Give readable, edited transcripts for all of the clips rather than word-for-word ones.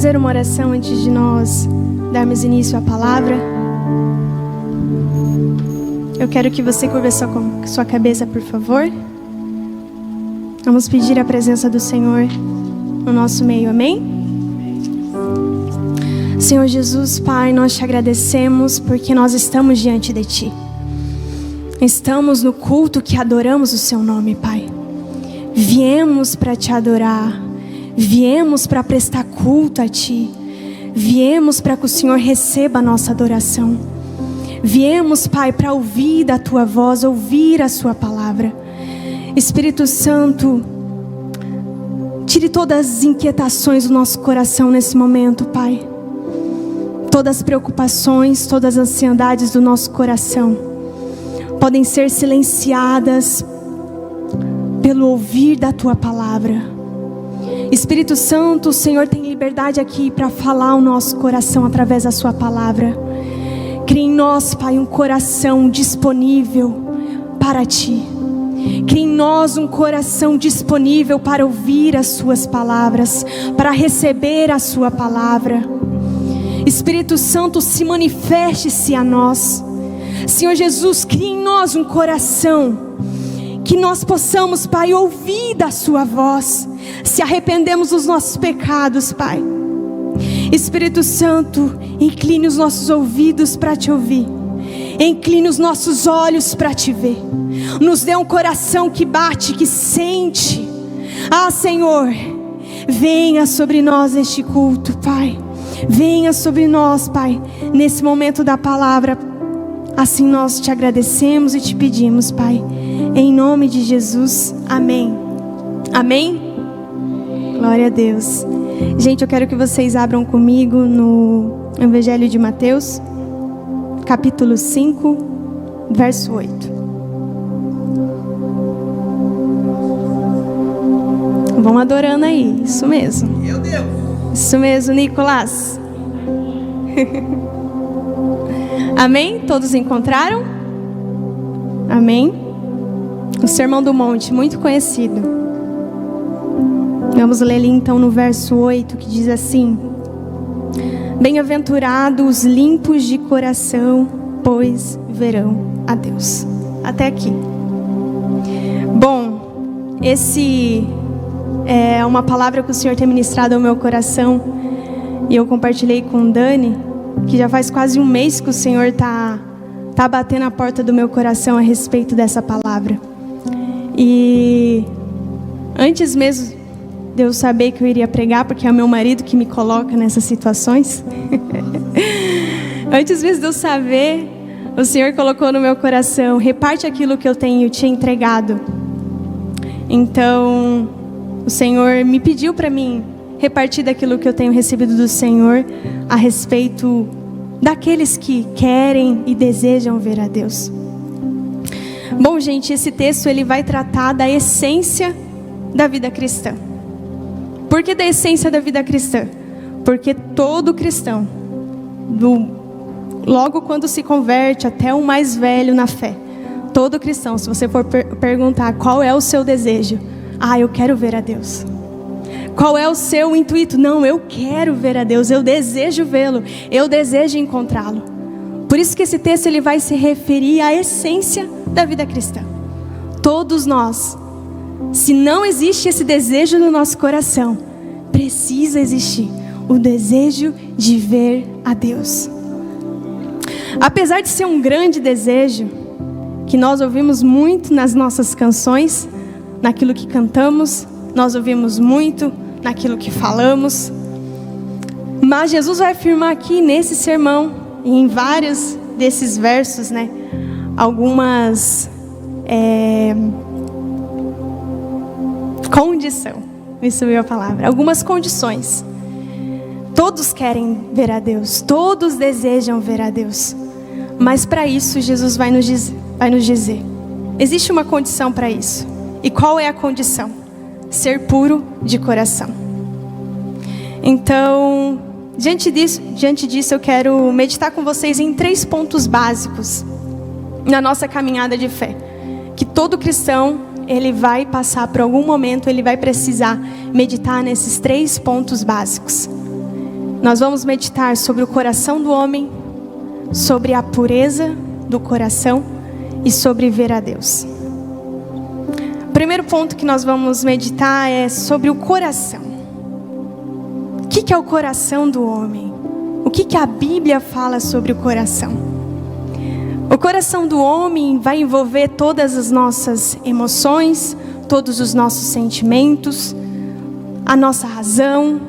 fazer uma oração antes de nós darmos início à palavra. Eu quero que você curva sua cabeça, por favor. Vamos pedir a presença do Senhor no nosso meio, amém? Senhor Jesus, Pai, nós te agradecemos porque nós estamos diante de Ti. Estamos no culto que adoramos o Seu nome, Pai. Viemos para Te adorar, viemos para prestar culto a Ti, viemos para que o Senhor receba a nossa adoração. Viemos, Pai, para ouvir da Tua voz, ouvir a Sua palavra. Espírito Santo, tire todas as inquietações do nosso coração nesse momento, Pai. Todas as preocupações, todas as ansiedades do nosso coração podem ser silenciadas pelo ouvir da Tua palavra. Espírito Santo, o Senhor tem liberdade aqui para falar o nosso coração através da Sua palavra. Crie em nós, Pai, um coração disponível para Ti. Crie em nós um coração disponível para ouvir as Suas palavras, para receber a Sua palavra. Espírito Santo, se manifeste-se a nós. Senhor Jesus, crie em nós um coração que nós possamos, Pai, ouvir da Sua voz, se arrependemos dos nossos pecados, Pai. Espírito Santo, incline os nossos ouvidos para Te ouvir, incline os nossos olhos para Te ver, nos dê um coração que bate, que sente. Senhor, venha sobre nós neste culto, Pai. Venha sobre nós, Pai, nesse momento da palavra. Assim nós Te agradecemos e Te pedimos, Pai, em nome de Jesus, amém. Amém? Glória a Deus. Gente, eu quero que vocês abram comigo no Evangelho de Mateus, capítulo 5, verso 8. Vão adorando aí, isso mesmo. Meu Deus! Isso mesmo, Nicolás. Amém? Todos encontraram? Amém? O Sermão do Monte, muito conhecido. Vamos ler ali então no verso 8, que diz assim: Bem-aventurados os limpos de coração, pois verão a Deus. Até aqui. Bom, esse é uma palavra que o Senhor tem ministrado ao meu coração, e eu compartilhei com o Dani, que já faz quase um mês que o Senhor tá batendo a porta do meu coração a respeito dessa palavra. E antes mesmo de eu saber que eu iria pregar, porque é o meu marido que me coloca nessas situações, antes mesmo de eu saber, o Senhor colocou no meu coração: reparte aquilo que eu tenho te entregado. Então o Senhor me pediu para mim repartir daquilo que eu tenho recebido do Senhor a respeito daqueles que querem e desejam ver a Deus. Bom, gente, esse texto ele vai tratar da essência da vida cristã. Por que da essência da vida cristã? Porque todo cristão, logo quando se converte até o mais velho na fé, todo cristão, se você for perguntar qual é o seu desejo, eu quero ver a Deus. Qual é o seu intuito? Não, eu quero ver a Deus, eu desejo vê-lo, eu desejo encontrá-lo. Por isso que esse texto ele vai se referir à essência da vida cristã. Todos nós, se não existe esse desejo no nosso coração, precisa existir o desejo de ver a Deus. Apesar de ser um grande desejo, que nós ouvimos muito nas nossas canções, naquilo que cantamos, nós ouvimos muito naquilo que falamos, mas Jesus vai afirmar aqui nesse sermão, e em vários desses versos, algumas condição, me subiu a palavra, algumas condições. Todos querem ver a Deus, todos desejam ver a Deus, mas para isso Jesus vai nos dizer, existe uma condição para isso. E qual é a condição? Ser puro de coração. Então, diante disso eu quero meditar com vocês em 3 pontos básicos na nossa caminhada de fé, que todo cristão ele vai passar por algum momento, ele vai precisar meditar nesses 3 pontos básicos. Nós vamos meditar sobre o coração do homem, sobre a pureza do coração e sobre ver a Deus. O primeiro ponto que nós vamos meditar é sobre o coração. O que é o coração do homem? O que a Bíblia fala sobre o coração? O coração do homem vai envolver todas as nossas emoções, todos os nossos sentimentos, a nossa razão.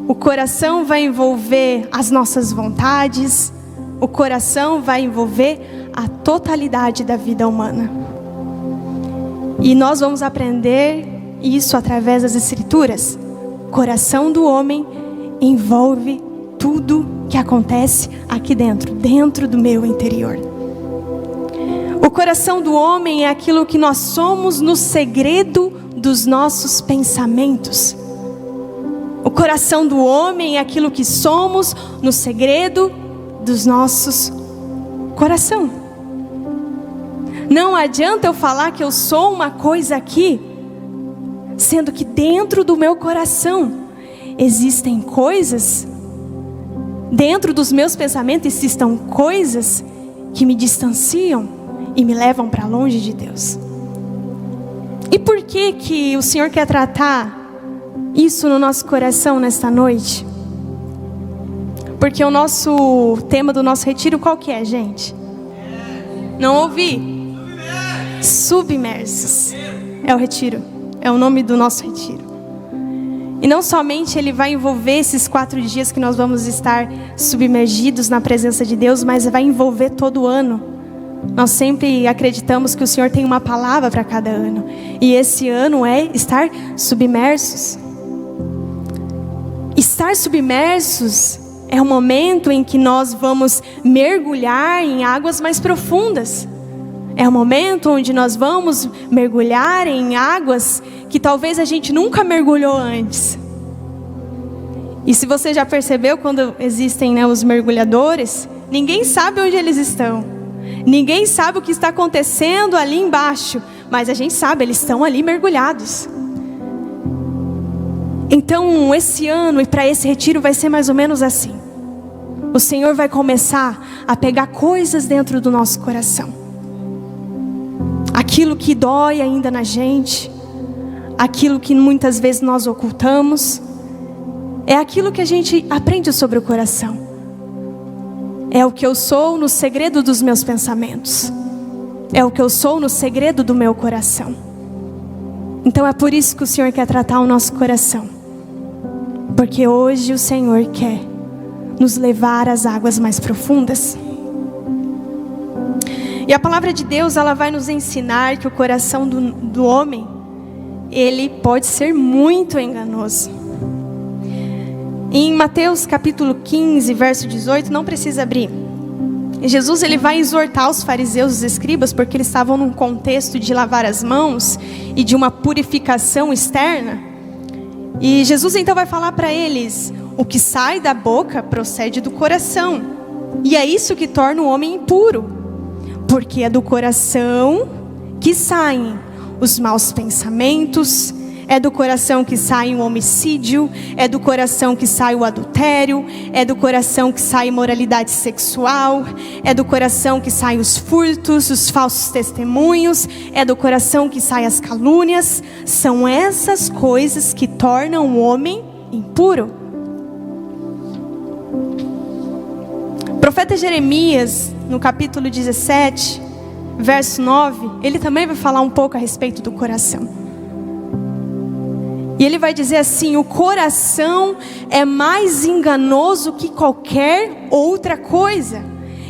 O coração vai envolver as nossas vontades. O coração vai envolver a totalidade da vida humana. E nós vamos aprender isso através das Escrituras. O coração do homem envolve tudo que acontece aqui dentro do meu interior. O coração do homem é aquilo que nós somos no segredo dos nossos pensamentos. O coração do homem é aquilo que somos no segredo dos nossos coração. Não adianta eu falar que eu sou uma coisa aqui, sendo que dentro do meu coração existem coisas, dentro dos meus pensamentos existam coisas que me distanciam e me levam para longe de Deus. E por que o Senhor quer tratar isso no nosso coração nesta noite? Porque o nosso tema do nosso retiro qual que é, gente? Não ouvi? Submersos. É o retiro. É o nome do nosso retiro. E não somente ele vai envolver esses 4 dias que nós vamos estar submergidos na presença de Deus, mas vai envolver todo o ano. Nós sempre acreditamos que o Senhor tem uma palavra para cada ano. E esse ano é estar submersos. Estar submersos é o momento em que nós vamos mergulhar em águas mais profundas. É o momento onde nós vamos mergulhar em águas que talvez a gente nunca mergulhou antes. E se você já percebeu, quando existem, os mergulhadores, ninguém sabe onde eles estão. Ninguém sabe o que está acontecendo ali embaixo. Mas a gente sabe, eles estão ali mergulhados. Então, esse ano e para esse retiro vai ser mais ou menos assim. O Senhor vai começar a pegar coisas dentro do nosso coração. Aquilo que dói ainda na gente, aquilo que muitas vezes nós ocultamos, é aquilo que a gente aprende sobre o coração. É o que eu sou no segredo dos meus pensamentos. É o que eu sou no segredo do meu coração. Então é por isso que o Senhor quer tratar o nosso coração. Porque hoje o Senhor quer nos levar às águas mais profundas. E a palavra de Deus, ela vai nos ensinar que o coração do homem, ele pode ser muito enganoso. Em Mateus capítulo 15, verso 18, não precisa abrir. Jesus, ele vai exortar os fariseus e os escribas, porque eles estavam num contexto de lavar as mãos e de uma purificação externa. E Jesus então vai falar para eles: o que sai da boca procede do coração, e é isso que torna o homem impuro. Porque é do coração que saem os maus pensamentos, é do coração que sai o homicídio, é do coração que sai o adultério, é do coração que sai a imoralidade sexual, é do coração que saem os furtos, os falsos testemunhos, é do coração que saem as calúnias. São essas coisas que tornam o homem impuro. O profeta Jeremias, no capítulo 17, verso 9, ele também vai falar um pouco a respeito do coração. E ele vai dizer assim: o coração é mais enganoso que qualquer outra coisa,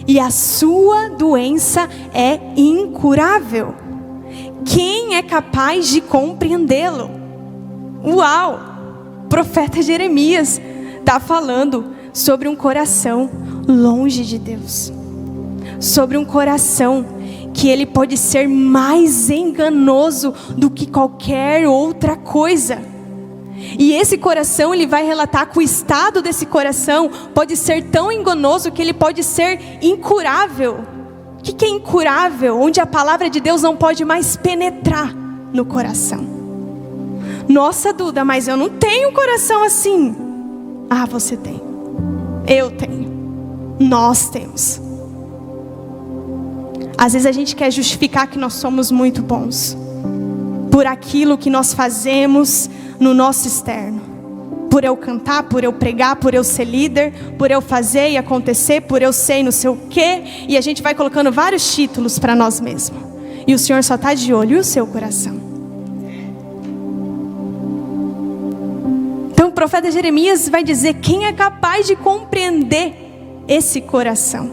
e a sua doença é incurável. Quem é capaz de compreendê-lo? Uau! O profeta Jeremias está falando sobre um coração longe de Deus, sobre um coração que ele pode ser mais enganoso do que qualquer outra coisa. E esse coração, ele vai relatar que o estado desse coração pode ser tão enganoso que ele pode ser incurável. O que é incurável? Onde a palavra de Deus não pode mais penetrar no coração. Nossa, Duda, mas eu não tenho um coração assim. Ah, você tem. Eu tenho. Nós temos. Às vezes a gente quer justificar que nós somos muito bons por aquilo que nós fazemos no nosso externo. Por eu cantar, por eu pregar, por eu ser líder, por eu fazer e acontecer, por eu ser não sei o quê. E a gente vai colocando vários títulos para nós mesmos. E o Senhor só está de olho, e o seu coração? Então o profeta Jeremias vai dizer: quem é capaz de compreender esse coração?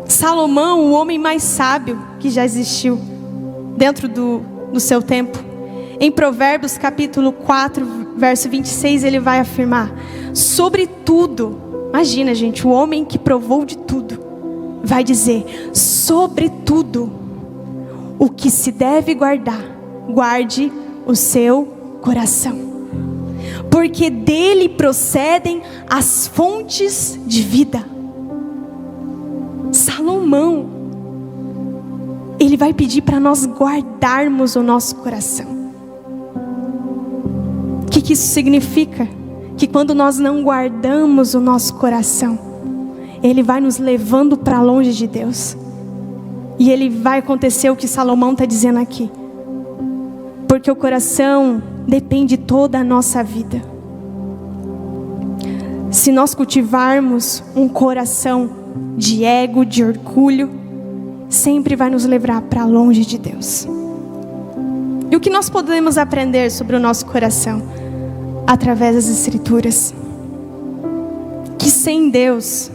Salomão, o homem mais sábio que já existiu dentro do seu tempo, em Provérbios capítulo 4, verso 26, ele vai afirmar: sobre tudo, imagina gente, o homem que provou de tudo, vai dizer: sobre tudo o que se deve guardar, guarde o seu coração, porque dele procedem as fontes de vida. Salomão, ele vai pedir para nós guardarmos o nosso coração. O que isso significa? Que quando nós não guardamos o nosso coração, ele vai nos levando para longe de Deus. E ele vai acontecer o que Salomão está dizendo aqui. Porque o coração depende toda a nossa vida. Se nós cultivarmos um coração de ego, de orgulho, sempre vai nos levar para longe de Deus. E o que nós podemos aprender sobre o nosso coração? Através das Escrituras. Que sem Deus,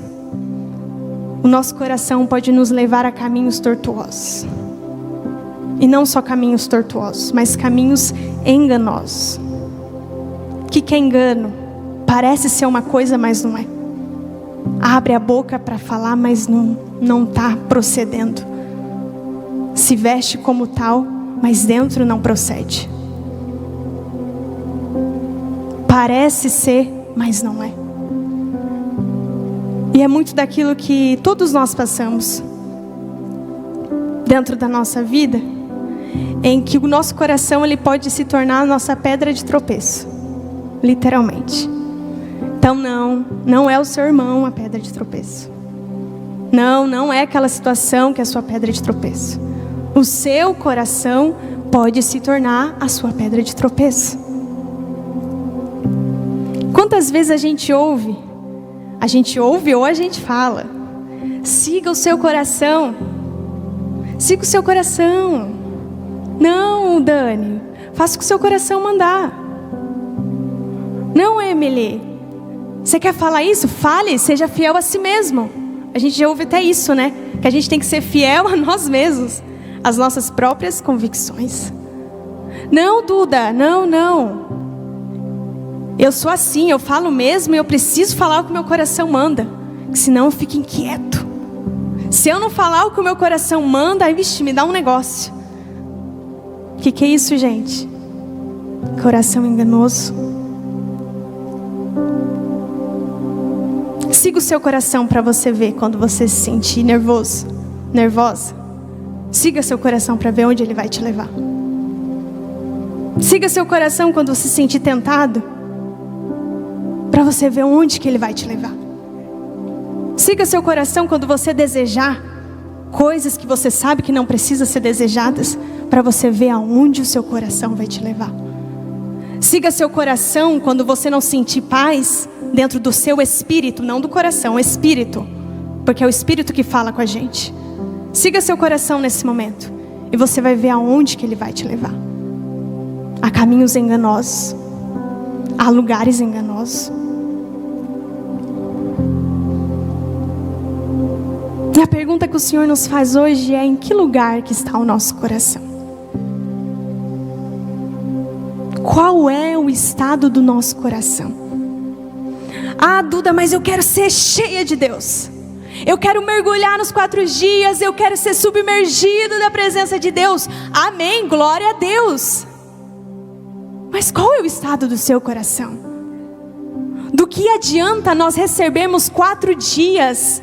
o nosso coração pode nos levar a caminhos tortuosos. E não só caminhos tortuosos, mas caminhos enganosos. O que é engano? Parece ser uma coisa, mas não é. Abre a boca para falar, mas não está procedendo. Se veste como tal, mas dentro não procede. Parece ser, mas não é. E é muito daquilo que todos nós passamos dentro da nossa vida, em que o nosso coração ele pode se tornar a nossa pedra de tropeço, literalmente. Então não é o seu irmão a pedra de tropeço. Não é aquela situação que é a sua pedra de tropeço. O seu coração pode se tornar a sua pedra de tropeço. Quantas vezes a gente ouve ou a gente fala: siga o seu coração. Siga o seu coração. Não, Dani, faça o que o seu coração mandar. Não, Emily, você quer falar isso? Fale, seja fiel a si mesmo. A gente já ouve até isso, né? Que a gente tem que ser fiel a nós mesmos, às nossas próprias convicções. Não, Duda, não. Eu sou assim, eu falo mesmo e eu preciso falar o que o meu coração manda, senão eu fico inquieto. Se eu não falar o que o meu coração manda, aí vixe, me dá um negócio. O que é isso, gente? Coração enganoso. Siga o seu coração para você ver quando você se sentir nervosa. Siga seu coração para ver onde ele vai te levar. Siga seu coração quando você se sentir tentado, para você ver onde que ele vai te levar. Siga seu coração quando você desejar coisas que você sabe que não precisa ser desejadas, para você ver aonde o seu coração vai te levar. Siga seu coração quando você não sentir paz dentro do seu espírito, não do coração, o espírito, porque é o espírito que fala com a gente. Siga seu coração nesse momento e você vai ver aonde que ele vai te levar. Há caminhos enganosos, há lugares enganosos. E a pergunta que o Senhor nos faz hoje é: em que lugar que está o nosso coração? Qual é o estado do nosso coração? Ah, Duda, mas eu quero ser cheia de Deus. Eu quero mergulhar nos 4 dias. Eu quero ser submergido da presença de Deus. Amém, glória a Deus. Mas qual é o estado do seu coração? Do que adianta nós recebermos 4 dias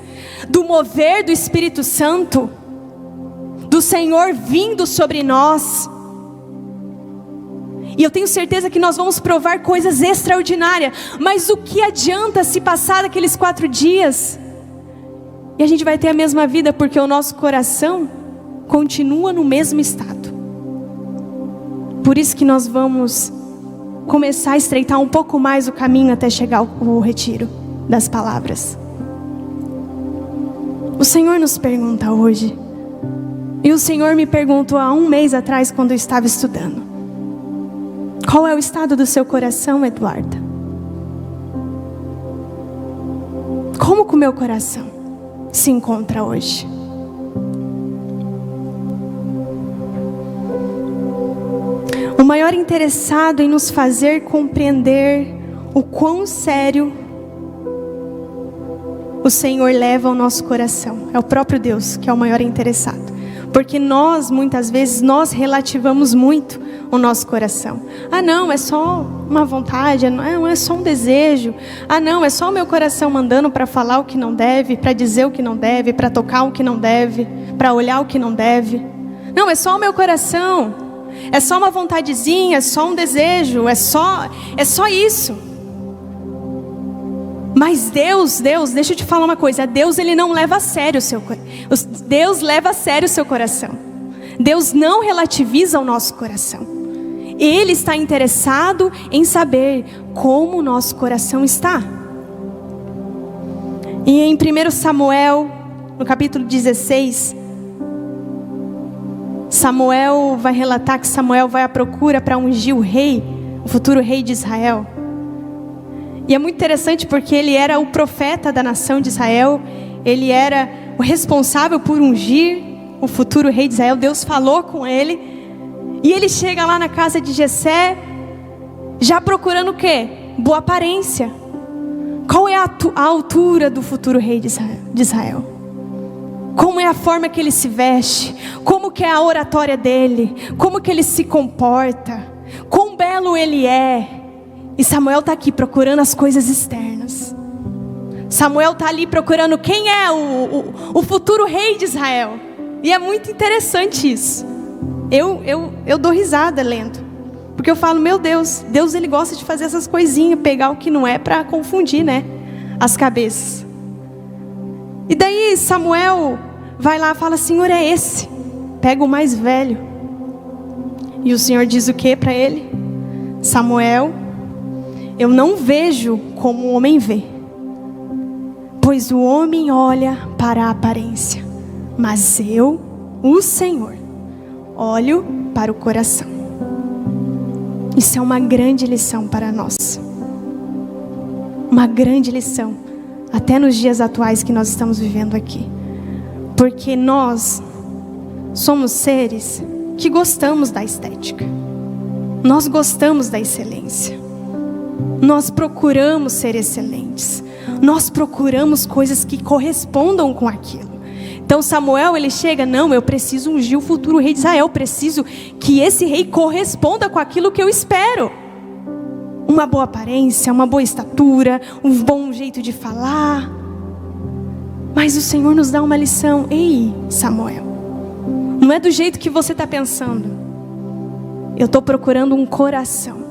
do mover do Espírito Santo, do Senhor vindo sobre nós, E eu tenho certeza que nós vamos provar coisas extraordinárias. Mas o que adianta se passar daqueles 4 dias e a gente vai ter a mesma vida, porque o nosso coração continua no mesmo estado. Por isso que nós vamos começar a estreitar um pouco mais o caminho até chegar ao retiro das palavras. O Senhor nos pergunta hoje, e o Senhor me perguntou há 1 mês atrás, quando eu estava estudando: qual é o estado do seu coração, Eduarda? Como que o meu coração se encontra hoje? O maior interessado em nos fazer compreender o quão sério o Senhor leva ao nosso coração é o próprio Deus, que é o maior interessado. Porque nós, muitas vezes, nós relativamos muito o nosso coração. Ah não, é só uma vontade, não é só um desejo. Ah não, é só o meu coração mandando para falar o que não deve, para dizer o que não deve, para tocar o que não deve, para olhar o que não deve. Não, é só o meu coração. É só uma vontadezinha, é só um desejo, é só isso. Mas Deus, deixa eu te falar uma coisa. Deus, Ele não leva a sério o seu coração. Deus leva a sério o seu coração. Deus não relativiza o nosso coração. Ele está interessado em saber como o nosso coração está. E em 1 Samuel, no capítulo 16, Samuel vai relatar que Samuel vai à procura para ungir o rei, o futuro rei de Israel. E é muito interessante porque ele era o profeta da nação de Israel. Ele era o responsável por ungir o futuro rei de Israel. Deus falou com ele. E ele chega lá na casa de Jessé, já procurando o quê? Boa aparência. Qual é a altura do futuro rei de Israel? Como é a forma que ele se veste? Como que é a oratória dele? Como que ele se comporta? Quão belo ele é? E Samuel está aqui procurando as coisas externas. Samuel está ali procurando quem é o futuro rei de Israel. E é muito interessante isso. Eu dou risada lendo. Porque eu falo, meu Deus, Deus ele gosta de fazer essas coisinhas, pegar o que não é para confundir, né? As cabeças. E daí Samuel vai lá e fala, Senhor, é esse. Pega o mais velho. E o Senhor diz o que para ele? Samuel, eu não vejo como o homem vê, pois o homem olha para a aparência, mas eu, o Senhor, olho para o coração. Isso é uma grande lição para nós. Uma grande lição, até nos dias atuais que nós estamos vivendo aqui. Porque nós somos seres que gostamos da estética. Nós gostamos da excelência. Nós procuramos ser excelentes. Nós procuramos coisas que correspondam com aquilo. Então Samuel, ele chega, não, eu preciso ungir o futuro rei de Israel. Eu preciso que esse rei corresponda com aquilo que eu espero. Uma boa aparência, uma boa estatura, um bom jeito de falar. Mas o Senhor nos dá uma lição. Ei, Samuel, não é do jeito que você está pensando. Eu estou procurando um coração.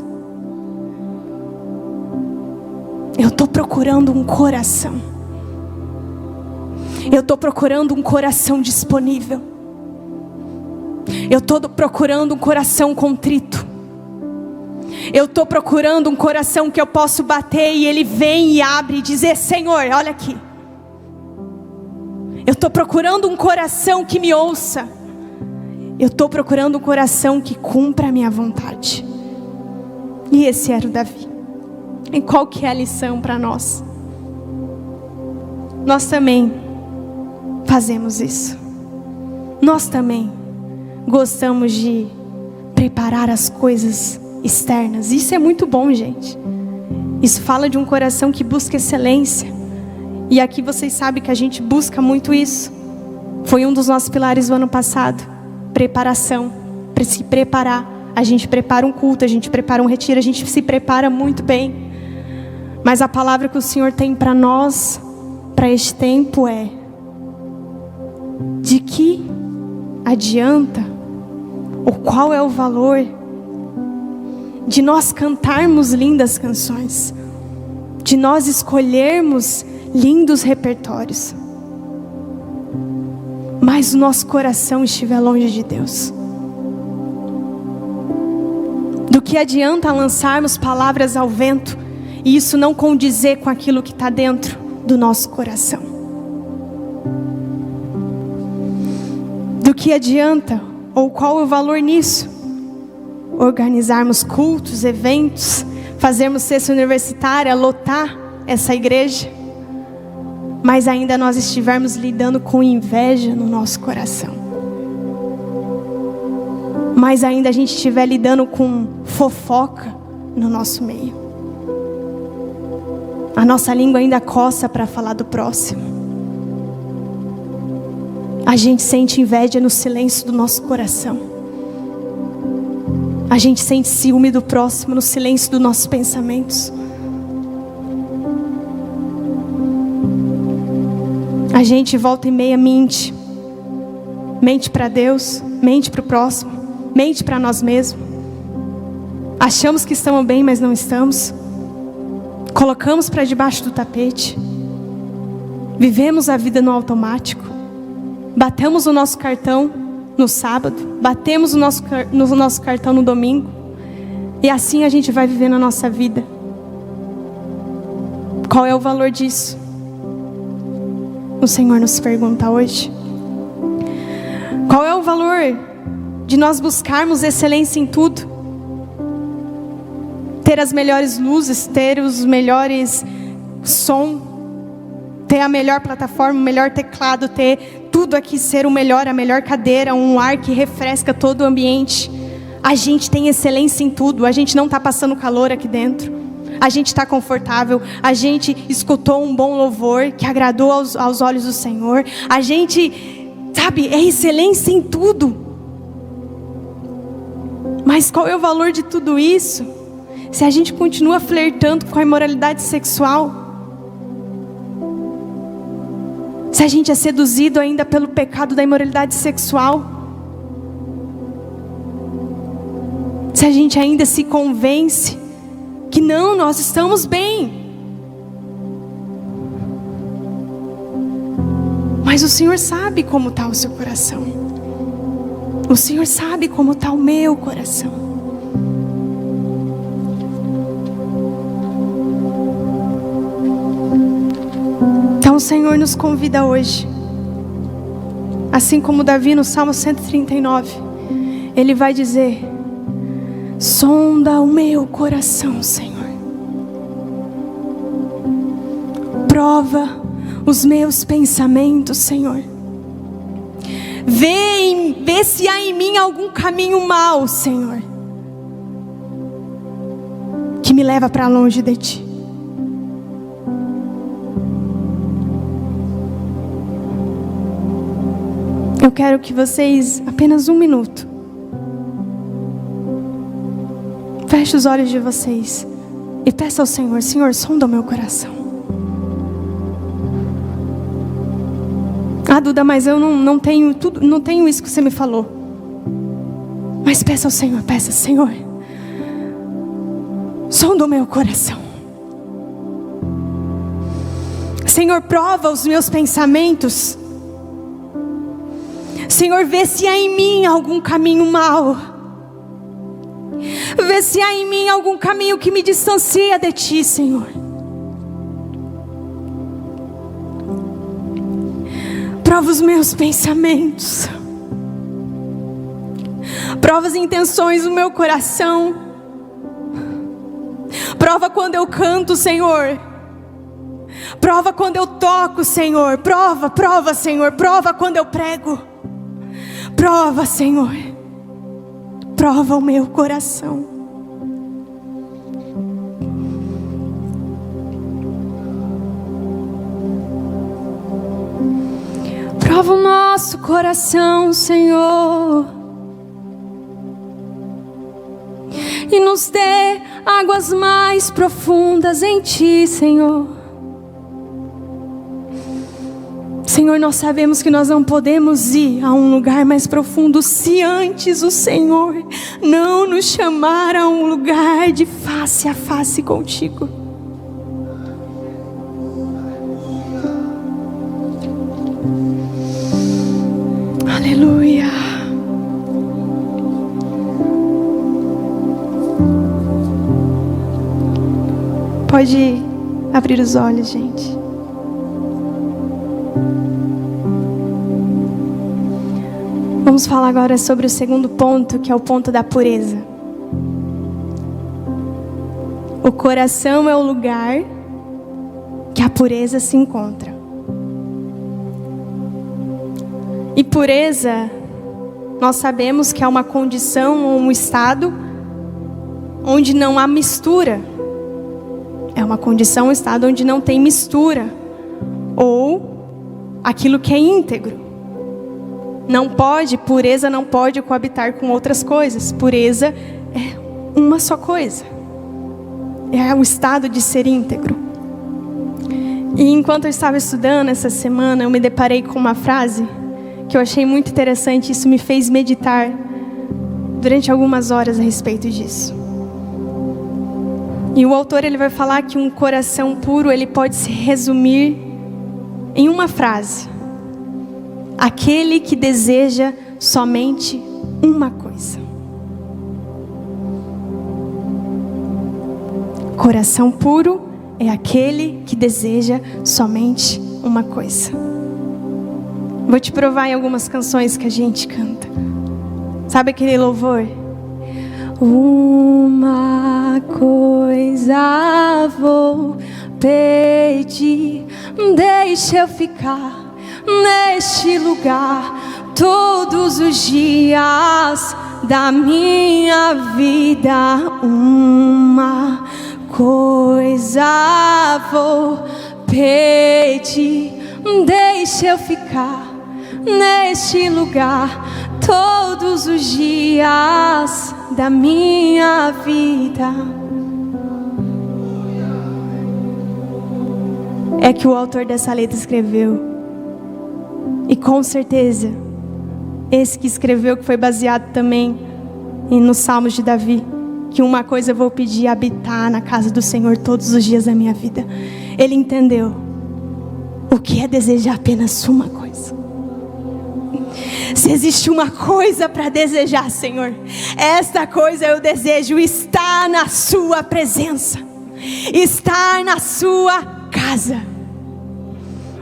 Eu estou procurando um coração. Eu estou procurando um coração disponível. Eu estou procurando um coração contrito. Eu estou procurando um coração que eu posso bater e ele vem e abre e dizer, Senhor, olha aqui. Eu estou procurando um coração que me ouça. Eu estou procurando um coração que cumpra a minha vontade. E esse era o Davi. E qual que é a lição para nós? Nós também fazemos isso. Nós também gostamos de preparar as coisas externas. Isso é muito bom, gente. Isso fala de um coração que busca excelência. E aqui vocês sabem que a gente busca muito isso. Foi um dos nossos pilares do ano passado. Preparação. Para se preparar. A gente prepara um culto, a gente prepara um retiro, a gente se prepara muito bem. Mas a palavra que o Senhor tem para nós, para este tempo é: de que adianta, ou qual é o valor de nós cantarmos lindas canções, de nós escolhermos lindos repertórios, mas o nosso coração estiver longe de Deus. Do que adianta lançarmos palavras ao vento e isso não condizer com aquilo que está dentro do nosso coração? Do que adianta, ou qual é o valor nisso? Organizarmos cultos, eventos, fazermos cesta universitária, lotar essa igreja, mas ainda nós estivermos lidando com inveja no nosso coração, mas ainda a gente estiver lidando com fofoca no nosso meio, a nossa língua ainda coça para falar do próximo, a gente sente inveja no silêncio do nosso coração, a gente sente ciúme do próximo no silêncio dos nossos pensamentos, a gente volta e meia mente para Deus, mente para o próximo, mente para nós mesmos, achamos que estamos bem, mas não estamos, colocamos para debaixo do tapete, vivemos a vida no automático, batemos o nosso cartão no sábado, batemos o nosso cartão no domingo, e assim a gente vai vivendo a nossa vida. Qual é o valor disso? O Senhor nos pergunta hoje. Qual é o valor de nós buscarmos excelência em tudo? Ter as melhores luzes, ter os melhores som, ter a melhor plataforma, o melhor teclado, ter tudo aqui ser o melhor, a melhor cadeira, um ar que refresca todo o ambiente. A gente tem excelência em tudo, a gente não está passando calor aqui dentro, a gente está confortável, a gente escutou um bom louvor que agradou aos olhos do Senhor, a gente, sabe, é excelência em tudo. Mas qual é o valor de tudo isso, se a gente continua flertando com a imoralidade sexual? Se a gente é seduzido ainda pelo pecado da imoralidade sexual? Se a gente ainda se convence que não, nós estamos bem. Mas o Senhor sabe como está o seu coração. O Senhor sabe como está o meu coração. Então o Senhor nos convida hoje, assim como Davi no Salmo 139, ele vai dizer: sonda o meu coração, Senhor. Prova os meus pensamentos, Senhor. Vê se há em mim algum caminho mau, Senhor, que me leva para longe de Ti. Eu quero que vocês, apenas um minuto, feche os olhos de vocês e peça ao Senhor: Senhor, sonda o meu coração. Ah, Duda, mas eu não tenho tudo, não tenho isso que você me falou. Mas peça ao Senhor, peça: Senhor, sonda o meu coração. Senhor, prova os meus pensamentos. Senhor, vê se há em mim algum caminho mau. Vê se há em mim algum caminho que me distancia de Ti, Senhor. Prova os meus pensamentos. Prova as intenções do meu coração. Prova quando eu canto, Senhor. Prova quando eu toco, Senhor. Prova, Senhor. Prova quando eu prego. Prova, Senhor. Prova o meu coração. Prova o nosso coração, Senhor, e nos dê águas mais profundas em Ti, Senhor. Senhor, nós sabemos que nós não podemos ir a um lugar mais profundo se antes o Senhor não nos chamar a um lugar de face a face contigo. Aleluia. Pode abrir os olhos, gente. Vamos falar agora sobre o segundo ponto, que é o ponto da pureza. O coração é o lugar que a pureza se encontra. E pureza, nós sabemos que é uma condição ou um estado onde não há mistura. É uma condição, um estado onde não tem mistura. Ou aquilo que é íntegro. Pureza não pode coabitar com outras coisas. Pureza é uma só coisa. É o estado de ser íntegro. E enquanto eu estava estudando essa semana, eu me deparei com uma frase que eu achei muito interessante. Isso me fez meditar durante algumas horas a respeito disso. E o autor ele vai falar que um coração puro ele pode se resumir em uma frase: aquele que deseja somente uma coisa. Coração puro é aquele que deseja somente uma coisa. Vou te provar em algumas canções que a gente canta. Sabe aquele louvor? Uma coisa vou pedir, deixa eu ficar neste lugar todos os dias da minha vida. Uma coisa vou pedir, deixa eu ficar neste lugar todos os dias da minha vida. É que o autor dessa letra escreveu. E com certeza, esse que escreveu, que foi baseado também nos Salmos de Davi, que uma coisa eu vou pedir: habitar na casa do Senhor todos os dias da minha vida. Ele entendeu o que é desejar apenas uma coisa. Se existe uma coisa para desejar, Senhor, esta coisa eu desejo: estar na sua presença, estar na sua casa.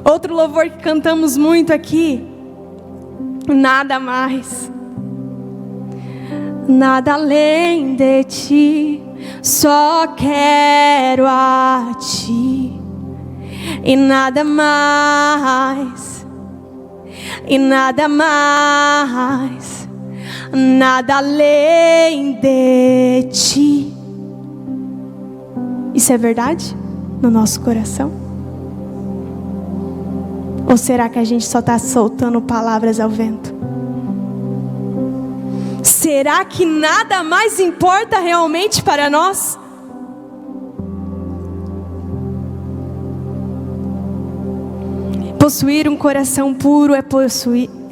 Outro louvor que cantamos muito aqui: nada mais, nada além de ti, só quero a ti, e nada mais, e nada mais, nada além de ti. Isso é verdade no nosso coração? Ou será que a gente só está soltando palavras ao vento? Será que nada mais importa realmente para nós? Possuir um coração puro é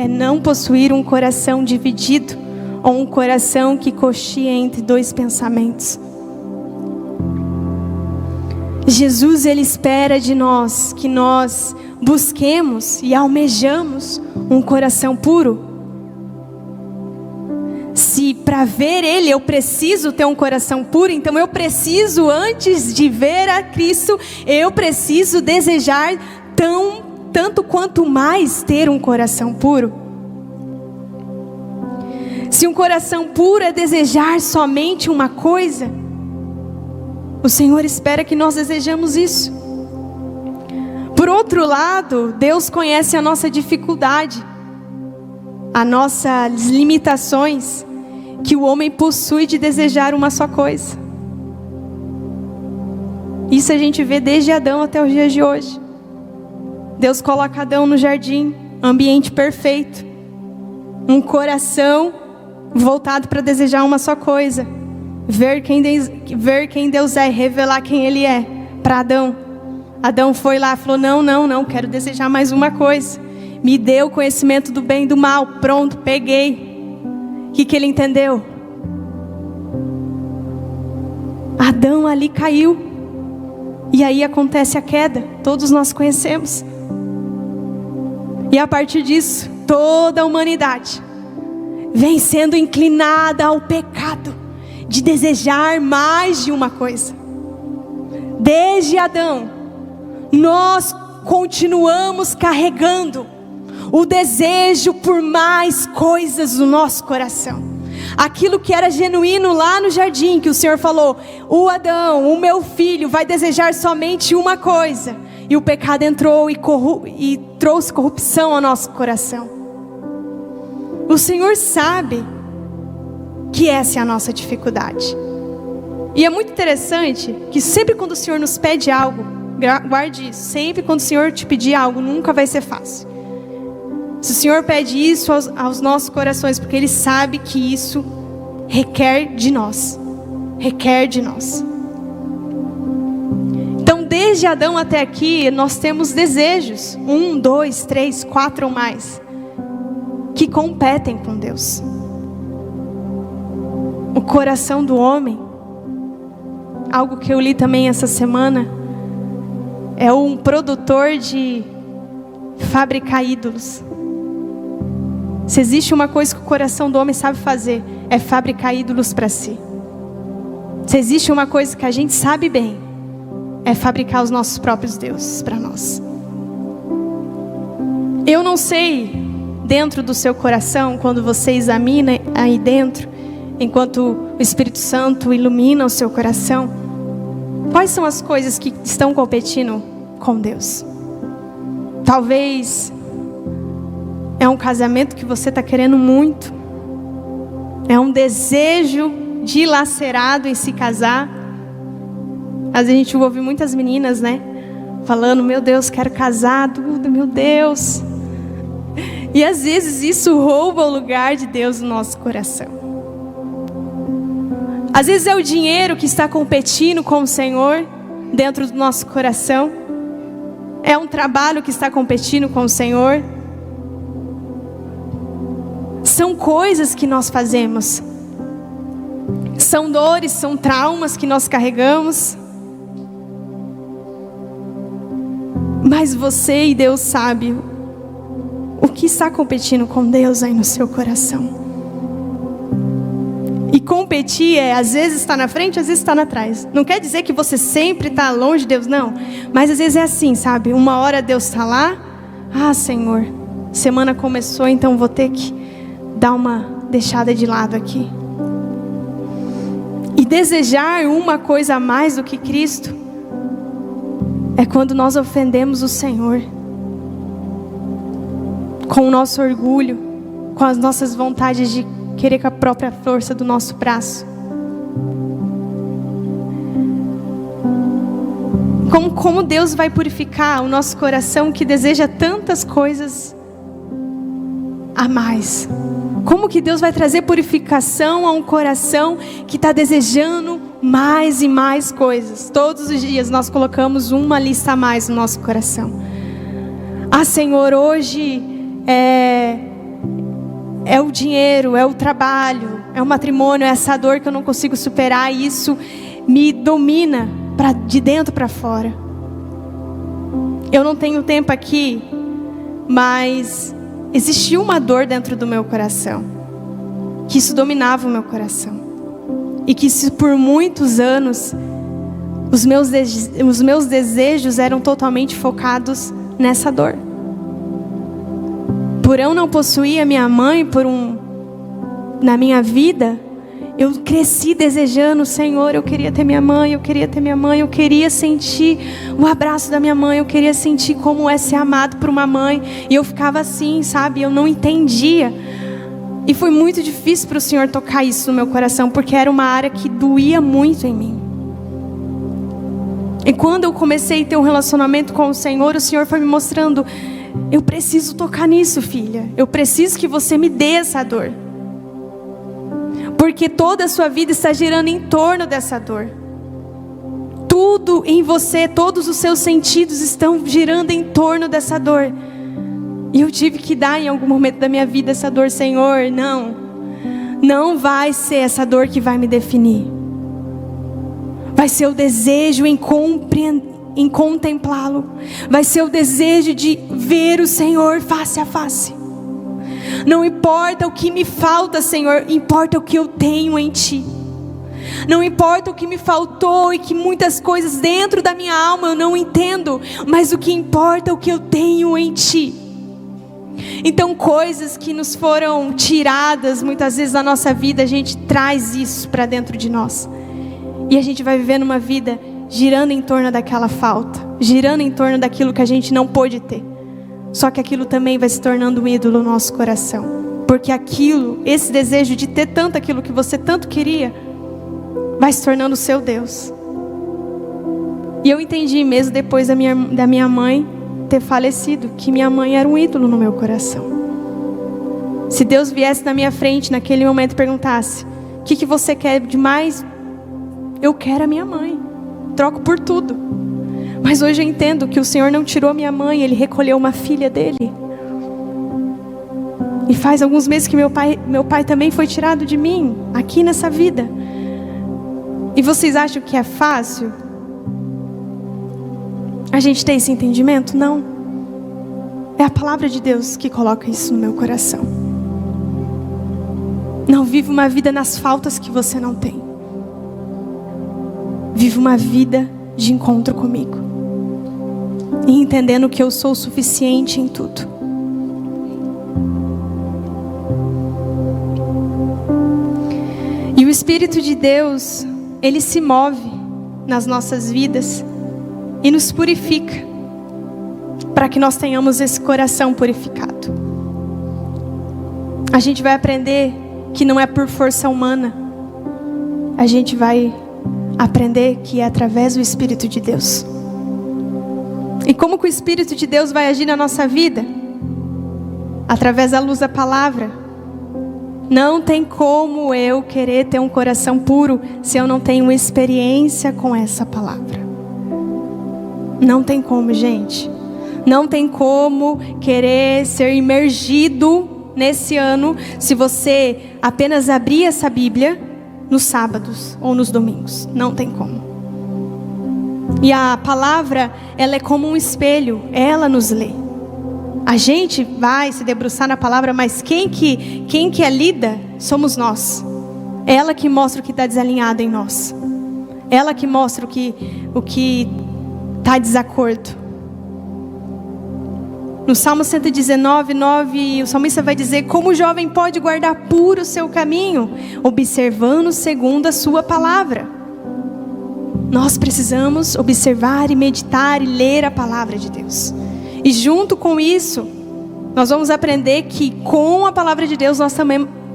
não possuir um coração dividido, ou um coração que coxia entre dois pensamentos. Jesus, ele espera de nós que nós busquemos e almejamos um coração puro. Se para ver Ele eu preciso ter um coração puro, então eu preciso, antes de ver a Cristo, eu preciso desejar tanto quanto mais ter um coração puro. Se um coração puro é desejar somente uma coisa, o Senhor espera que nós desejamos isso. Por outro lado, Deus conhece a nossa dificuldade, as nossas limitações, que o homem possui de desejar uma só coisa. Isso a gente vê desde Adão até os dias de hoje. Deus coloca Adão no jardim, ambiente perfeito, um coração voltado para desejar uma só coisa: ver quem Deus é, revelar quem Ele é para Adão. Adão foi lá e falou: não, quero desejar mais uma coisa. Me deu o conhecimento do bem e do mal. Pronto, peguei. O que ele entendeu? Adão ali caiu. E aí acontece a queda. Todos nós conhecemos. E a partir disso, toda a humanidade vem sendo inclinada ao pecado de desejar mais de uma coisa. Desde Adão, nós continuamos carregando o desejo por mais coisas no nosso coração. Aquilo que era genuíno lá no jardim, que o Senhor falou: o Adão, o meu filho, vai desejar somente uma coisa. E o pecado entrou e trouxe corrupção ao nosso coração. O Senhor sabe que essa é a nossa dificuldade. E é muito interessante que sempre quando o Senhor nos pede algo, guarde isso, sempre quando o Senhor te pedir algo, nunca vai ser fácil. Se o Senhor pede isso aos nossos corações, porque Ele sabe que isso requer de nós. Requer de nós. Então, desde Adão até aqui, nós temos desejos. 1, 2, 3, 4 ou mais. Que competem com Deus. O coração do homem, algo que eu li também essa semana, é um produtor de fabricar ídolos. Se existe uma coisa que o coração do homem sabe fazer, é fabricar ídolos para si. Se existe uma coisa que a gente sabe bem, é fabricar os nossos próprios deuses para nós. Eu não sei, dentro do seu coração, quando você examina aí dentro, enquanto o Espírito Santo ilumina o seu coração, quais são as coisas que estão competindo com Deus? Talvez é um casamento que você está querendo muito. É um desejo dilacerado em se casar. Às vezes a gente ouve muitas meninas, né? Falando: meu Deus, quero casar, tudo, meu Deus. E às vezes isso rouba o lugar de Deus no nosso coração. Às vezes é o dinheiro que está competindo com o Senhor dentro do nosso coração. É um trabalho que está competindo com o Senhor. São coisas que nós fazemos. São dores, são traumas que nós carregamos. Mas você e Deus sabe o que está competindo com Deus aí no seu coração. E competir às vezes está na frente, às vezes está atrás. Não quer dizer que você sempre está longe de Deus, não. Mas às vezes é assim, sabe? Uma hora Deus está lá. Ah, Senhor, semana começou, então vou ter que dar uma deixada de lado aqui. E desejar uma coisa a mais do que Cristo é quando nós ofendemos o Senhor com o nosso orgulho, com as nossas vontades de querer com a própria força do nosso braço. Como Deus vai purificar o nosso coração que deseja tantas coisas a mais? Como que Deus vai trazer purificação a um coração que está desejando mais e mais coisas? Todos os dias nós colocamos uma lista a mais no nosso coração. Ah, Senhor, hoje é o dinheiro, é o trabalho, é o matrimônio, é essa dor que eu não consigo superar, e isso me domina de dentro para fora. Eu não tenho tempo aqui, mas existia uma dor dentro do meu coração, que isso dominava o meu coração. E que isso, por muitos anos, os meus desejos eram totalmente focados nessa dor. Por eu não possuir a minha mãe na minha vida, eu cresci desejando: Senhor, eu queria ter minha mãe, eu queria ter minha mãe, eu queria sentir o abraço da minha mãe, eu queria sentir como é ser amado por uma mãe. E eu ficava assim, sabe? Eu não entendia. E foi muito difícil para o Senhor tocar isso no meu coração, porque era uma área que doía muito em mim. E quando eu comecei a ter um relacionamento com o Senhor foi me mostrando: eu preciso tocar nisso, filha. Eu preciso que você me dê essa dor. Porque toda a sua vida está girando em torno dessa dor. tudo em você, todos os seus sentidos estão girando em torno dessa dor. E eu tive que dar em algum momento da minha vida essa dor. Senhor, não vai ser essa dor que vai me definir. Vai ser o desejo em contemplá-lo. Vai ser o desejo de ver o Senhor face a face. Não importa o que me falta, Senhor, importa o que eu tenho em Ti. Não importa o que me faltou e que muitas coisas dentro da minha alma eu não entendo, mas o que importa é o que eu tenho em Ti. Então, coisas que nos foram tiradas muitas vezes da nossa vida, a gente traz isso para dentro de nós. E a gente vai vivendo uma vida girando em torno daquela falta, girando em torno daquilo que a gente não pôde ter. Só que aquilo também vai se tornando um ídolo no nosso coração. Porque aquilo, esse desejo de ter tanto aquilo que você tanto queria, vai se tornando o seu Deus. E eu entendi mesmo depois da minha mãe ter falecido, que minha mãe era um ídolo no meu coração. Se Deus viesse na minha frente naquele momento e perguntasse: o que você quer de mais? Eu quero a minha mãe, troco por tudo. Mas hoje eu entendo que o Senhor não tirou a minha mãe, Ele recolheu uma filha dele. E faz alguns meses que meu pai também foi tirado de mim, aqui nessa vida. E vocês acham que é fácil a gente ter esse entendimento? Não. É a palavra de Deus que coloca isso no meu coração. Não viva uma vida nas faltas que você não tem. Viva uma vida de encontro comigo. E entendendo que eu sou o suficiente em tudo. E o Espírito de Deus, Ele se move nas nossas vidas e nos purifica, para que nós tenhamos esse coração purificado. A gente vai aprender que não é por força humana. A gente vai aprender que é através do Espírito de Deus. E como que o Espírito de Deus vai agir na nossa vida? Através da luz da palavra. Não tem como eu querer ter um coração puro se eu não tenho experiência com essa palavra. Não tem como, gente. Não tem como querer ser imergido nesse ano se você apenas abrir essa Bíblia nos sábados ou nos domingos. Não tem como. E a palavra, ela é como um espelho. Ela nos lê. A gente vai se debruçar na palavra, mas quem que é lida somos nós. Ela que mostra o que está desalinhado em nós. Ela que mostra o que está desacordo. No Salmo 119, 9, o salmista vai dizer: como o jovem pode guardar puro o seu caminho, observando segundo a sua palavra. Nós precisamos observar e meditar e ler a palavra de Deus. E junto com isso, nós vamos aprender que com a palavra de Deus nós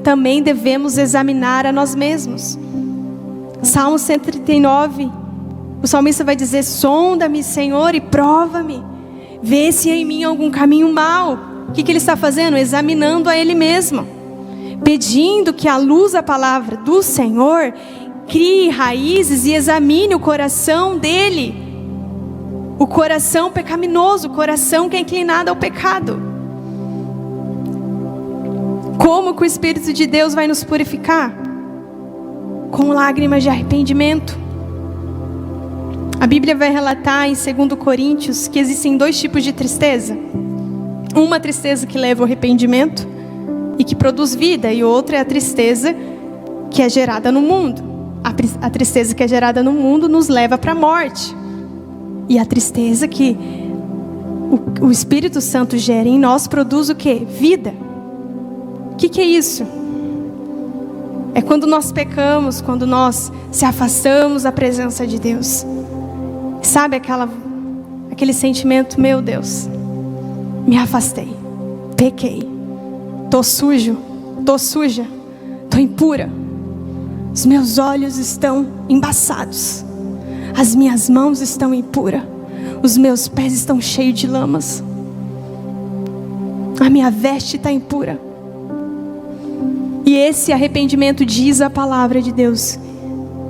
também devemos examinar a nós mesmos. Salmo 139, o salmista vai dizer: sonda-me, Senhor, e prova-me. Vê se há em mim algum caminho mau. O que ele está fazendo? Examinando a ele mesmo. Pedindo que a luz da palavra do Senhor crie raízes e examine o coração dele. O coração pecaminoso, o coração que é inclinado ao pecado. Como que o Espírito de Deus vai nos purificar? Com lágrimas de arrependimento. A Bíblia vai relatar em 2 Coríntios que existem dois tipos de tristeza. Uma tristeza que leva ao arrependimento e que produz vida, e outra é a tristeza que é gerada no mundo. A tristeza que é gerada no mundo nos leva para a morte. E a tristeza que o Espírito Santo gera em nós produz o quê? Vida. O que é isso? É quando nós pecamos, quando nós se afastamos da presença de Deus. Sabe aquele sentimento: meu Deus, me afastei, pequei, tô sujo, tô suja, tô impura. Os meus olhos estão embaçados, as minhas mãos estão impuras, os meus pés estão cheios de lamas, a minha veste está impura. E esse arrependimento, diz a palavra de Deus,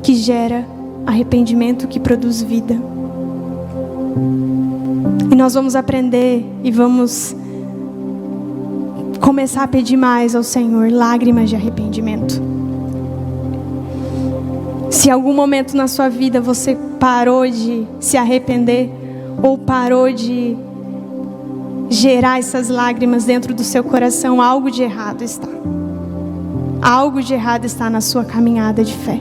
que gera a arrependimento que produz vida. E nós vamos aprender e vamos começar a pedir mais ao Senhor lágrimas de arrependimento. Se em algum momento na sua vida você parou de se arrepender ou parou de gerar essas lágrimas dentro do seu coração, algo de errado está. Algo de errado está na sua caminhada de fé.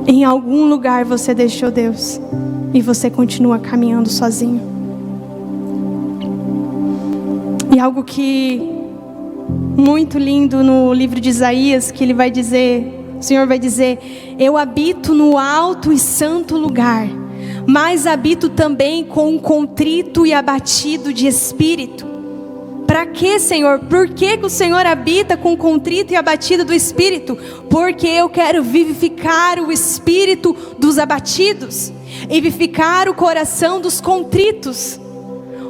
Em algum lugar você deixou Deus e você continua caminhando sozinho. E algo que muito lindo no livro de Isaías, que ele vai dizer, o Senhor vai dizer: eu habito no alto e santo lugar, mas habito também com um contrito e abatido de espírito. Para quê, Senhor? Por que o Senhor habita com contrito e abatido do espírito? Porque eu quero vivificar o espírito dos abatidos e vivificar o coração dos contritos.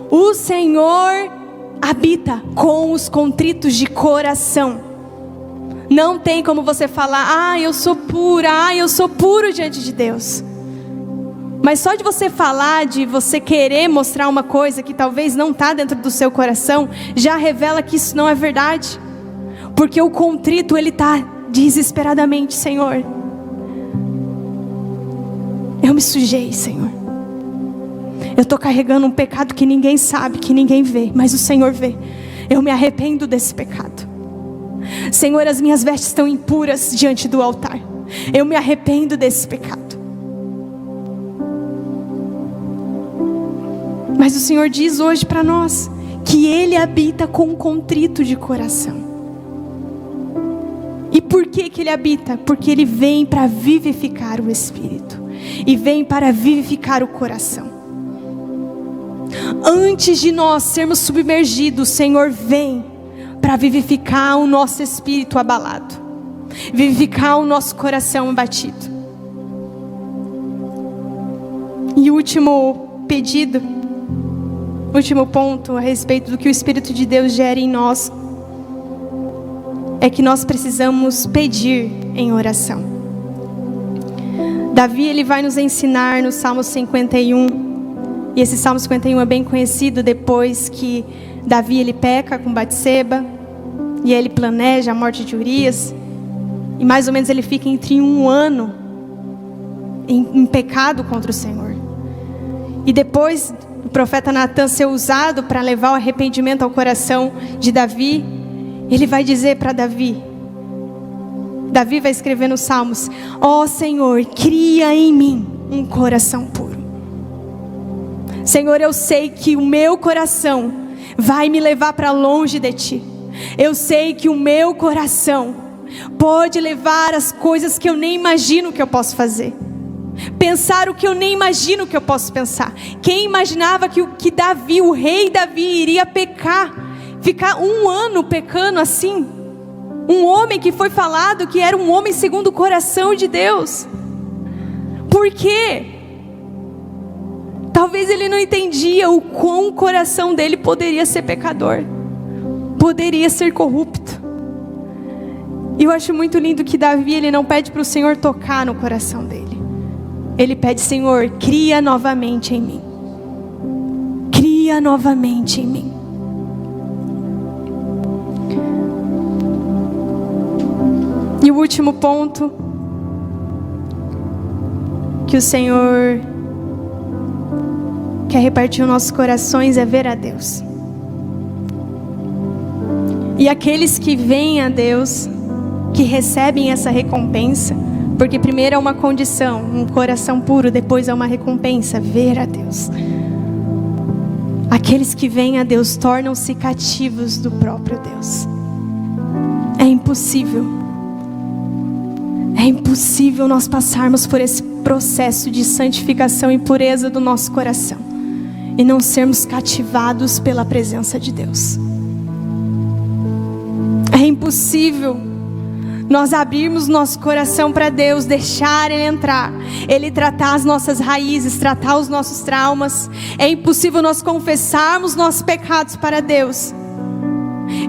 O Senhor habita com os contritos de coração. Não tem como você falar: eu sou pura, eu sou puro diante de Deus. Mas só de você falar, de você querer mostrar uma coisa que talvez não está dentro do seu coração, já revela que isso não é verdade. Porque o contrito, ele está desesperadamente: Senhor, eu me sujei, Senhor. Eu estou carregando um pecado que ninguém sabe, que ninguém vê, mas o Senhor vê. Eu me arrependo desse pecado. Senhor, as minhas vestes estão impuras diante do altar. Eu me arrependo desse pecado. Mas o Senhor diz hoje para nós que Ele habita com um contrito de coração. E por que Ele habita? Porque Ele vem para vivificar o espírito e vem para vivificar o coração. Antes de nós sermos submergidos, o Senhor vem para vivificar o nosso espírito abalado, vivificar o nosso coração abatido. E o último pedido, último ponto a respeito do que o Espírito de Deus gera em nós, é que nós precisamos pedir em oração. Davi, ele vai nos ensinar no Salmo 51, e esse Salmo 51 é bem conhecido depois que Davi, ele peca com Batseba, e ele planeja a morte de Urias, e mais ou menos ele fica entre 1 ano em pecado contra o Senhor. E depois o profeta Natan ser usado para levar o arrependimento ao coração de Davi, ele vai dizer para Davi vai escrever nos Salmos: ó Senhor, cria em mim um coração puro. Senhor, eu sei que o meu coração vai me levar para longe de Ti. Eu sei que o meu coração pode levar as coisas que eu nem imagino que eu posso fazer, pensar o que eu nem imagino que eu posso pensar. Quem imaginava que Davi, o rei Davi, iria pecar, ficar 1 ano pecando assim? Um homem que foi falado que era um homem segundo o coração de Deus. Por quê? Talvez ele não entendia o quão o coração dele poderia ser pecador, poderia ser corrupto. E eu acho muito lindo que Davi, ele não pede para o Senhor tocar no coração dele. Ele pede: Senhor, cria novamente em mim. Cria novamente em mim. E o último ponto que o Senhor quer repartir nos nossos corações é ver a Deus. E aqueles que vêm a Deus, que recebem essa recompensa, porque primeiro é uma condição, um coração puro, depois é uma recompensa, ver a Deus. Aqueles que vêm a Deus tornam-se cativos do próprio Deus. É impossível nós passarmos por esse processo de santificação e pureza do nosso coração e não sermos cativados pela presença de Deus. É impossível nós abrirmos nosso coração para Deus, deixar Ele entrar, Ele tratar as nossas raízes, tratar os nossos traumas. É impossível nós confessarmos nossos pecados para Deus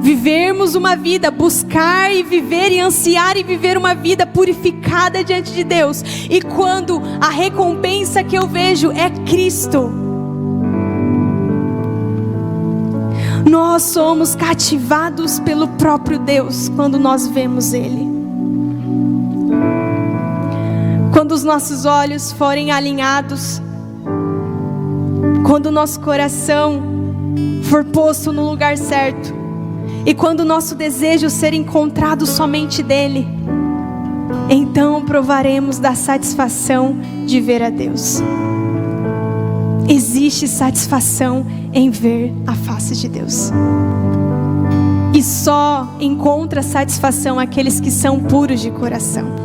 Vivermos uma vida, buscar e viver e ansiar e viver uma vida purificada diante de Deus. E quando a recompensa que eu vejo é Cristo, nós somos cativados pelo próprio Deus quando nós vemos Ele. Quando os nossos olhos forem alinhados, quando o nosso coração for posto no lugar certo, e quando o nosso desejo ser encontrado somente dEle, então provaremos da satisfação de ver a Deus. Existe satisfação em ver a face de Deus. E só encontra satisfação aqueles que são puros de coração.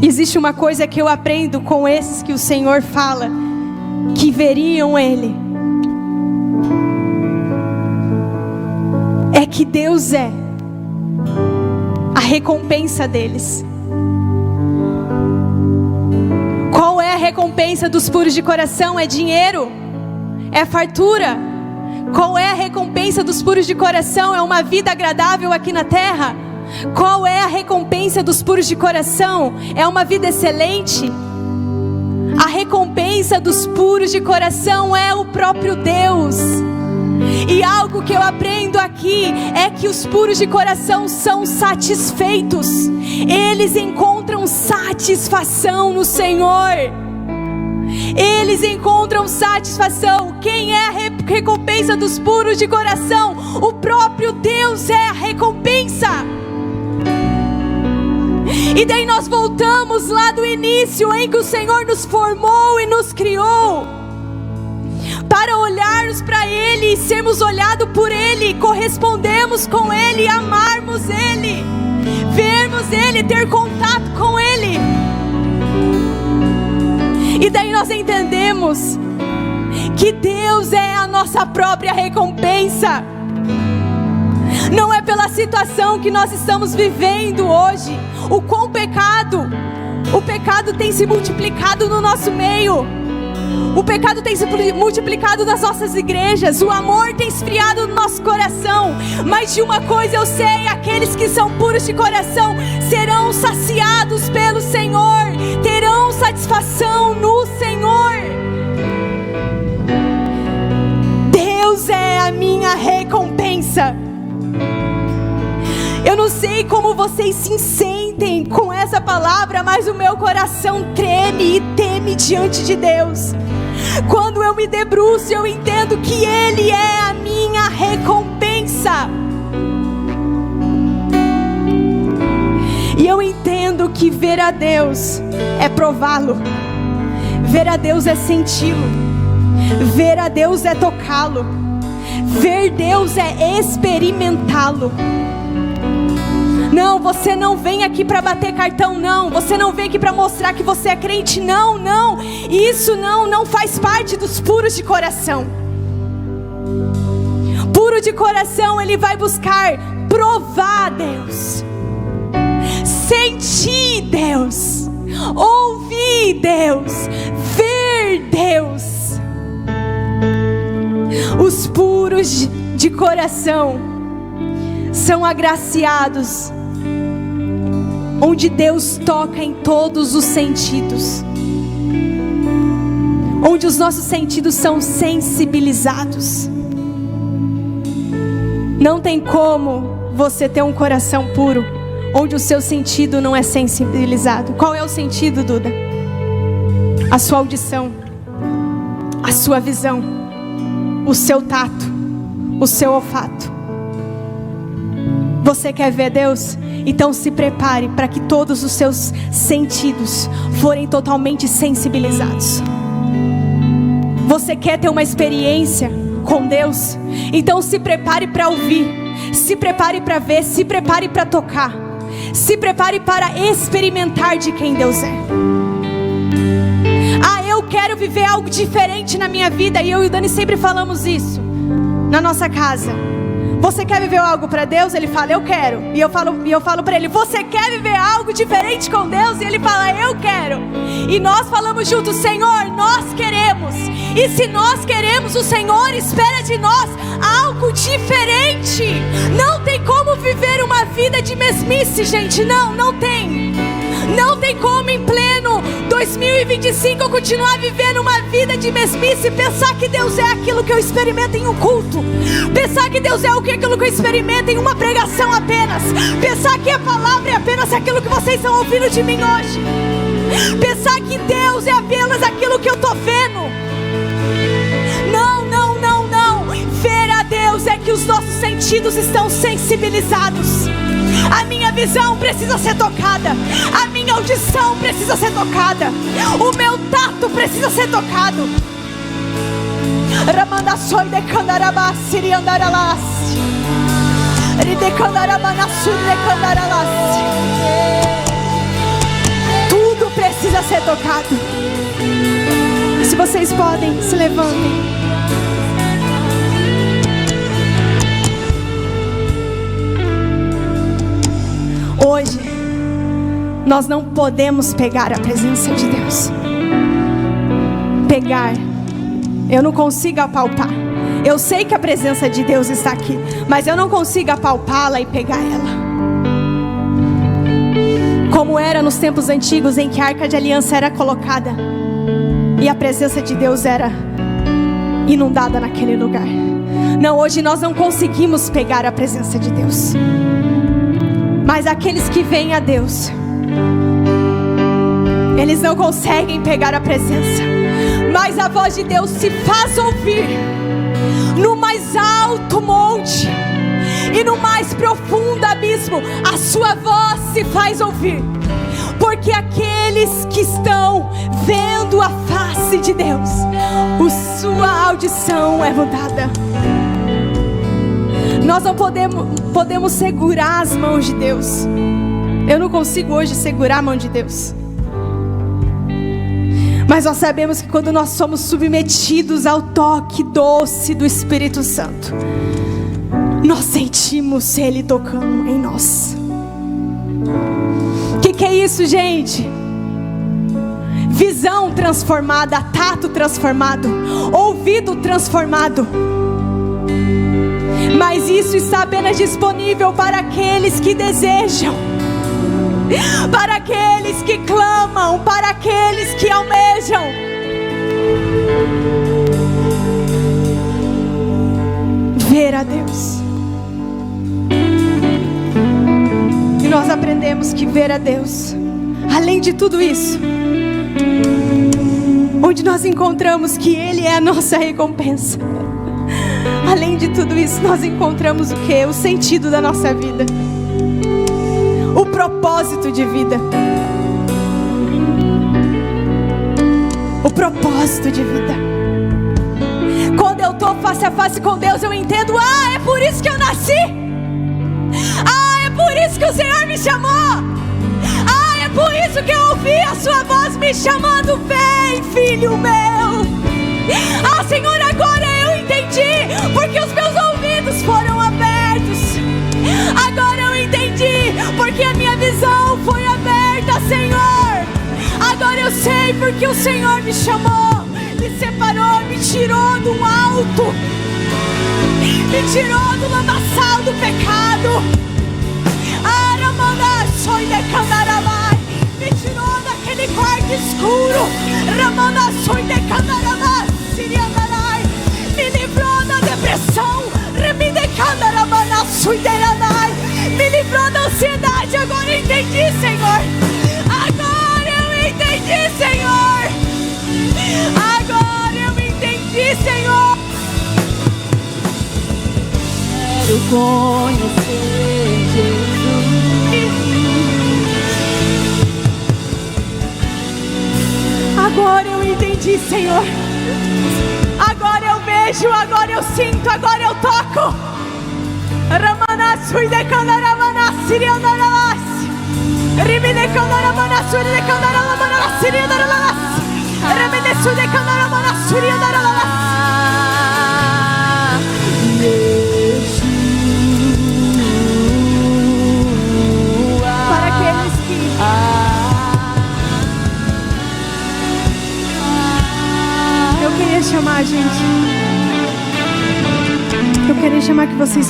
Existe uma coisa que eu aprendo com esses que o Senhor fala, que veriam Ele. É que Deus é a recompensa deles. Qual é a recompensa dos puros de coração? É dinheiro? É fartura? Qual é a recompensa dos puros de coração? É uma vida agradável aqui na terra? Qual é a recompensa dos puros de coração? É uma vida excelente? A recompensa dos puros de coração é o próprio Deus. E algo que eu aprendo aqui é que os puros de coração são satisfeitos. Eles encontram satisfação no Senhor. Eles encontram satisfação. Quem é a recompensa dos puros de coração? O próprio Deus é a recompensa. E daí nós voltamos lá do início em que o Senhor nos formou e nos criou, para olharmos para Ele e sermos olhados por Ele, correspondemos com Ele, amarmos Ele, vermos Ele, ter contato com Ele. E daí nós entendemos que Deus é a nossa própria recompensa. Não é pela situação que nós estamos vivendo hoje, o pecado tem se multiplicado no nosso meio. O pecado tem se multiplicado nas nossas igrejas. O amor tem esfriado no nosso coração. Mas de uma coisa eu sei: aqueles que são puros de coração serão saciados pelo Senhor, terão satisfação no Senhor. Deus é a minha recompensa. Eu não sei como vocês se sentem com essa palavra, mas o meu coração treme e teme diante de Deus. Quando eu me debruço, eu entendo que Ele é a minha recompensa. E eu entendo que ver a Deus é prová-lo. Ver a Deus é senti-lo. Ver a Deus é tocá-lo. Ver Deus é experimentá-lo. Não, você não vem aqui para bater cartão, não. Você não vem aqui para mostrar que você é crente, não, não. Isso não faz parte dos puros de coração. Puro de coração, ele vai buscar provar Deus, sentir Deus, ouvir Deus, ver Deus. Os puros de coração são agraciados, onde Deus toca em todos os sentidos, onde os nossos sentidos são sensibilizados. Não tem como você ter um coração puro onde o seu sentido não é sensibilizado. Qual é o sentido, Duda? A sua audição, a sua visão, o seu tato, o seu olfato. Você quer ver Deus? Então se prepare para que todos os seus sentidos forem totalmente sensibilizados. Você quer ter uma experiência com Deus? Então se prepare para ouvir, se prepare para ver, se prepare para tocar, se prepare para experimentar de quem Deus é. Eu quero viver algo diferente na minha vida, e eu e o Dani sempre falamos isso na nossa casa. Você quer viver algo para Deus? Ele fala, eu quero. E eu falo para ele, você quer viver algo diferente com Deus? E ele fala, eu quero. E nós falamos juntos, Senhor, nós queremos. E se nós queremos, o Senhor espera de nós algo diferente. Não tem como viver uma vida de mesmice, gente. Não tem. Não tem como em pleno 2025 eu continuar vivendo uma vida de mesmice. Pensar que Deus é aquilo que eu experimento em um culto. Pensar que Deus é aquilo que eu experimento em uma pregação apenas. Pensar que a palavra é apenas aquilo que vocês estão ouvindo de mim hoje. Pensar que Deus é apenas aquilo que eu estou vendo. Não. Ver a Deus é que os nossos sentidos estão sensibilizados. A minha visão precisa ser tocada. A minha audição precisa ser tocada. O meu tato precisa ser tocado. Tudo precisa ser tocado. Se vocês podem, se levantem. Hoje, nós não podemos pegar a presença de Deus. Pegar, eu não consigo apalpar. Eu sei que a presença de Deus está aqui, mas eu não consigo apalpá-la e pegar ela. Como era nos tempos antigos em que a Arca de Aliança era colocada e a presença de Deus era inundada naquele lugar. Não, hoje nós não conseguimos pegar a presença de Deus. Mas aqueles que vêm a Deus, eles não conseguem pegar a presença. Mas a voz de Deus se faz ouvir no mais alto monte e no mais profundo abismo. A sua voz se faz ouvir, porque aqueles que estão vendo a face de Deus, sua audição é mudada. Nós não podemos segurar as mãos de Deus. Eu não consigo hoje segurar a mão de Deus. Mas nós sabemos que quando nós somos submetidos ao toque doce do Espírito Santo, nós sentimos Ele tocando em nós. Que é isso, gente? Visão transformada, tato transformado, ouvido transformado. Mas isso está apenas disponível para aqueles que desejam, para aqueles que clamam, para aqueles que almejam. Ver a Deus. E nós aprendemos que ver a Deus, além de tudo isso, onde nós encontramos que Ele é a nossa recompensa. Além de tudo isso, nós encontramos o quê? O sentido da nossa vida, o propósito de vida, o propósito de vida. Quando eu estou face a face com Deus, eu entendo, é por isso que eu nasci, é por isso que o Senhor me chamou, é por isso que eu ouvi a sua voz me chamando, vem filho meu. Senhor, agora eu entendi, porque os meus ouvidos foram abertos. Agora eu entendi, porque a minha visão foi aberta, Senhor. Agora eu sei, porque o Senhor me chamou, me separou, me tirou do alto, me tirou do lamaçal do pecado. Me tirou daquele quarto escuro. Me livrou da depressão. Me livrou da ansiedade. Agora eu entendi, Senhor. Agora eu entendi, Senhor. Agora eu entendi, Senhor. Quero conhecer Jesus. Agora eu entendi, Senhor. Agora eu vejo, agora eu sinto, agora eu toco. gente. Eu quero chamar que vocês